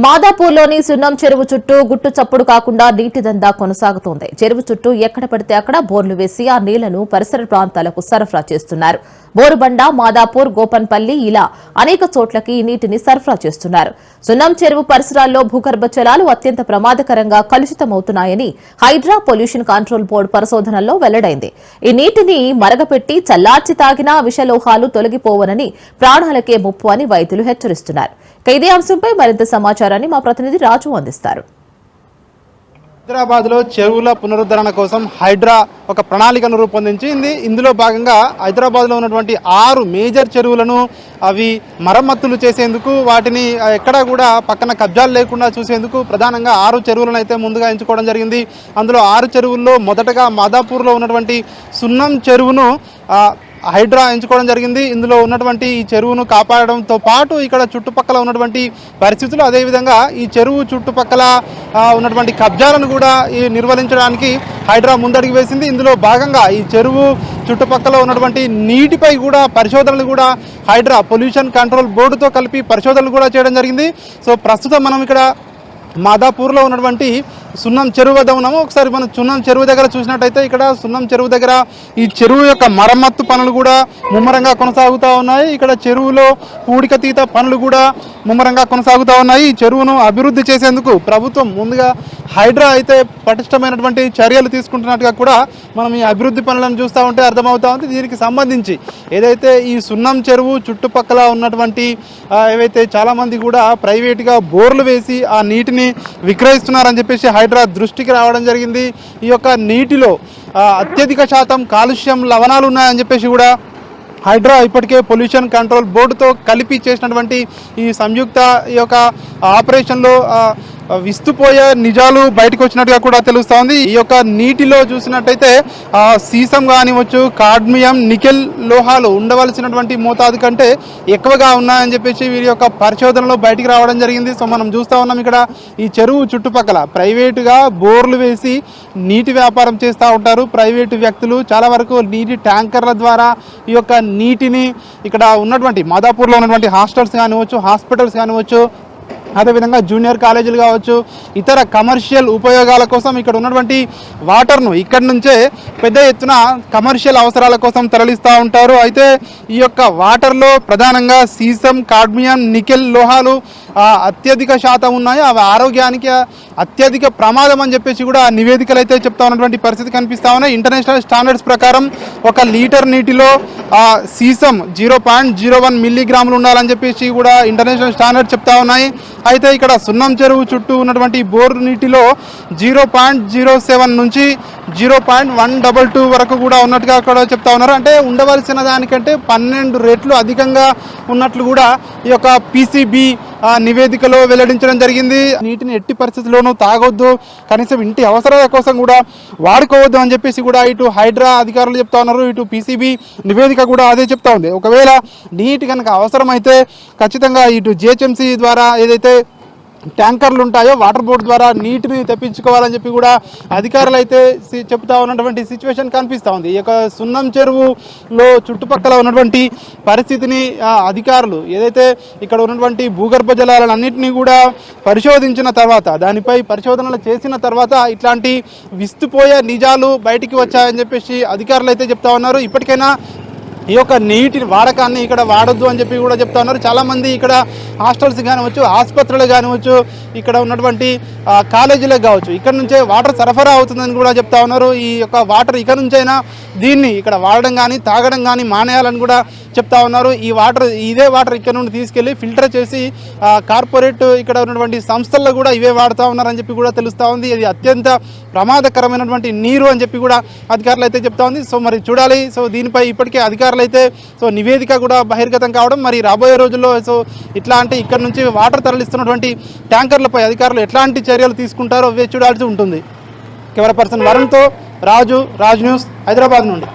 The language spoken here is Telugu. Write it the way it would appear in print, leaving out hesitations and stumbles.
మాదాపూర్లోని సున్నం చెరువు చుట్టూ గుట్టు చప్పుడు కాకుండా నీటి దందా కొనసాగుతోంది. చెరువు చుట్టూ ఎక్కడ పడితే అక్కడ బోర్లు వేసి ఆ నీళ్లను పరిసర ప్రాంతాలకు సరఫరా చేస్తున్నారు. బోరుబండ, మాదాపూర్, గోపన్పల్లి ఇలా అనేక చోట్లకి ఈ నీటిని సరఫరా చేస్తున్నారు. సున్నం చెరువు పరిసరాల్లో భూగర్భ జలాలు అత్యంత ప్రమాదకరంగా కలుషితమవుతున్నాయని హైడ్రా పొల్యూషన్ కంట్రోల్ బోర్డు పరిశోధనల్లో వెల్లడైంది. ఈ నీటిని మరగపెట్టి చల్లార్చి తాగినా విషలోహాలు తొలగిపోవనని, ప్రాణాలకే ముప్పు అని వైద్యులు హెచ్చరిస్తున్నారు. ఇదే అంశంపై మరింత సమాచారాన్ని మా ప్రతినిధి రాజు అందిస్తారు. హైదరాబాద్లో చెరువుల పునరుద్ధరణ కోసం హైడ్రా ఒక ప్రణాళికను రూపొందించింది. ఇందులో భాగంగా హైదరాబాద్లో ఉన్నటువంటి 6 మేజర్ చెరువులను అవి మరమ్మతులు చేసేందుకు, వాటిని ఎక్కడా కూడా పక్కన కబ్జాలు లేకుండా చూసేందుకు ప్రధానంగా 6 చెరువులను అయితే ముందుగా ఎంచుకోవడం జరిగింది. అందులో 6 చెరువుల్లో మొదటగా మాదాపూర్లో ఉన్నటువంటి సున్నం చెరువును హైడ్రా ఎంచుకోవడం జరిగింది. ఇందులో ఉన్నటువంటి ఈ చెరువును కాపాడడంతో పాటు ఇక్కడ చుట్టుపక్కల ఉన్నటువంటి పరిస్థితులు, అదేవిధంగా ఈ చెరువు చుట్టుపక్కల ఉన్నటువంటి కబ్జాలను కూడా నిర్వహించడానికి హైడ్రా ముందడుగు వేసింది. ఇందులో భాగంగా ఈ చెరువు చుట్టుపక్కల ఉన్నటువంటి నీటిపై కూడా పరిశోధనలు కూడా హైడ్రా పొల్యూషన్ కంట్రోల్ బోర్డుతో కలిపి పరిశోధనలు కూడా చేయడం జరిగింది. సో ప్రస్తుతం మనం ఇక్కడ మాదాపూర్లో ఉన్నటువంటి సున్నం చెరువు వద్ద ఉన్నాము. ఒకసారి మనం సున్నం చెరువు దగ్గర చూసినట్టయితే ఇక్కడ సున్నం చెరువు దగ్గర ఈ చెరువు యొక్క మరమ్మత్తు పనులు కూడా ముమ్మరంగా కొనసాగుతూ ఉన్నాయి. ఇక్కడ చెరువులో పూడికతీత పనులు కూడా ముమ్మరంగా కొనసాగుతూ ఉన్నాయి. ఈ చెరువును అభివృద్ధి చేసేందుకు ప్రభుత్వం ముందుగా హైడ్రా అయితే పటిష్టమైనటువంటి చర్యలు తీసుకుంటున్నట్టుగా కూడా మనం ఈ అభివృద్ధి పనులను చూస్తూ ఉంటే అర్థమవుతా ఉంది. దీనికి సంబంధించి ఏదైతే ఈ సున్నం చెరువు చుట్టుపక్కల ఉన్నటువంటి ఏవైతే చాలామంది కూడా ప్రైవేట్గా బోర్లు వేసి ఆ నీటిని విక్రయిస్తున్నారని చెప్పేసి హైడ్రా దృష్టికి రావడం జరిగింది. ఈ యొక్క నీటిలో అత్యధిక శాతం కాలుష్యం లవణాలు ఉన్నాయని చెప్పేసి కూడా హైడ్రా ఇప్పటికే పొల్యూషన్ కంట్రోల్ బోర్డుతో కలిపి చేసినటువంటి ఈ సంయుక్త ఈ యొక్క ఆపరేషన్లో విస్తుపోయే నిజాలు బయటకు వచ్చినట్టుగా కూడా తెలుస్తోంది. ఈ యొక్క నీటిలో చూసినట్టయితే సీసం కానివచ్చు, కాడ్మియం, నికెల్ లోహాలు ఉండవలసినటువంటి మోతాదు కంటే ఎక్కువగా ఉన్నాయని చెప్పేసి వీరి యొక్క పరిశోధనలో బయటికి రావడం జరిగింది. సో మనం చూస్తూ ఉన్నాం ఇక్కడ ఈ చెరువు చుట్టుపక్కల ప్రైవేటుగా బోర్లు వేసి నీటి వ్యాపారం చేస్తూ ఉంటారు ప్రైవేటు వ్యక్తులు. చాలా వరకు నీటి ట్యాంకర్ల ద్వారా ఈ యొక్క నీటిని ఇక్కడ ఉన్నటువంటి మాదాపూర్లో ఉన్నటువంటి హాస్టల్స్ కానివచ్చు, హాస్పిటల్స్ కానివచ్చు, అదేవిధంగా జూనియర్ కాలేజీలు కావచ్చు, ఇతర కమర్షియల్ ఉపయోగాల కోసం ఇక్కడ ఉన్నటువంటి వాటర్ను ఇక్కడి నుంచే పెద్ద ఎత్తున కమర్షియల్ అవసరాల కోసం తరలిస్తూ ఉంటారు. అయితే ఈ యొక్క వాటర్లో ప్రధానంగా సీసం, కాడ్మియం, నికెల్ లోహాలు అత్యధిక శాతం ఉన్నాయి. అవి ఆరోగ్యానికి అత్యధిక ప్రమాదం అని చెప్పేసి కూడా నివేదికలు అయితే చెప్తా ఉన్నటువంటి పరిస్థితి కనిపిస్తూ ఉన్నాయి. ఇంటర్నేషనల్ స్టాండర్డ్స్ ప్రకారం 1 లీటర్ నీటిలో సీసం 0.01 మిల్లీగ్రాములు ఉండాలని చెప్పేసి కూడా ఇంటర్నేషనల్ స్టాండర్డ్స్ చెప్తా ఉన్నాయి. అయితే ఇక్కడ సున్నం చెరువు చుట్టూ ఉన్నటువంటి బోర్ నీటిలో 0.07 నుంచి 0.122 వరకు కూడా ఉన్నట్టుగా కూడా చెప్తా ఉన్నారు. అంటే ఉండవలసిన దానికంటే 12 రెట్లు అధికంగా ఉన్నట్లు కూడా ఈ యొక్క PCB నివేదికలో వెల్లడించడం జరిగింది. నీటిని ఎట్టి పరిస్థితుల్లోనూ తాగొద్దు, కనీసం ఇంటి అవసరాల కోసం కూడా వాడుకోవద్దు అని చెప్పేసి కూడా ఇటు హైడ్రా అధికారులు చెప్తా ఉన్నారు. ఇటు PCB నివేదిక కూడా అదే చెప్తా ఉంది. ఒకవేళ నీటి కనుక అవసరమైతే ఖచ్చితంగా ఇటు GHMC ద్వారా ఏదైతే ట్యాంకర్లు ఉంటాయో వాటర్ బోర్డు ద్వారా నీటిని తెప్పించుకోవాలని చెప్పి కూడా అధికారులు అయితే చెప్తా ఉన్నటువంటి సిచ్యువేషన్ కనిపిస్తూ ఉంది. ఈ యొక్క సున్నం చెరువులో చుట్టుపక్కల ఉన్నటువంటి పరిస్థితిని అధికారులు ఏదైతే ఇక్కడ ఉన్నటువంటి భూగర్భ జలాలన్నింటినీ కూడా పరిశోధించిన తర్వాత, దానిపై పరిశోధనలు చేసిన తర్వాత ఇట్లాంటి విస్తుపోయే నిజాలు బయటికి వచ్చాయని చెప్పేసి అధికారులు అయితే చెప్తా ఉన్నారు. ఇప్పటికైనా ఈ యొక్క నీటి వాడకాన్ని ఇక్కడ వాడొద్దు అని చెప్పి కూడా చెప్తా ఉన్నారు. చాలామంది ఇక్కడ హాస్టల్స్ కానివచ్చు, ఆసుపత్రులు కానివచ్చు, ఇక్కడ ఉన్నటువంటి కాలేజీలకు కావచ్చు, ఇక్కడ నుంచే వాటర్ సరఫరా అవుతుందని కూడా చెప్తా ఉన్నారు. ఈ యొక్క వాటర్ ఇక్కడ నుంచైనా దీన్ని ఇక్కడ వాడడం కానీ తాగడం కానీ మానేయాలని కూడా చెప్తా ఉన్నారు. ఇదే వాటర్ ఇక్కడ నుండి తీసుకెళ్ళి ఫిల్టర్ చేసి కార్పొరేట్ ఇక్కడ ఉన్నటువంటి సంస్థల్లో కూడా ఇవే వాడుతూ ఉన్నారని చెప్పి కూడా తెలుస్తూ ఉంది. ఇది అత్యంత ప్రమాదకరమైనటువంటి నీరు అని చెప్పి కూడా అధికారులు అయితే చెప్తా ఉంది. సో మరి చూడాలి. సో దీనిపై ఇప్పటికే అధికారులు అయితే నివేదిక కూడా బహిర్గతం కావడం, మరి రాబోయే రోజుల్లో ఇట్లాంటి ఇక్కడ నుంచి వాటర్ తరలిస్తున్నటువంటి ట్యాంకర్లపై అధికారులు ఎట్లాంటి చర్యలు తీసుకుంటారో వేచి చూడాల్సి ఉంటుంది. కెమెరా పర్సన్ వరుణ్తో రాజు, రాజ్ న్యూస్, హైదరాబాద్ నుండి.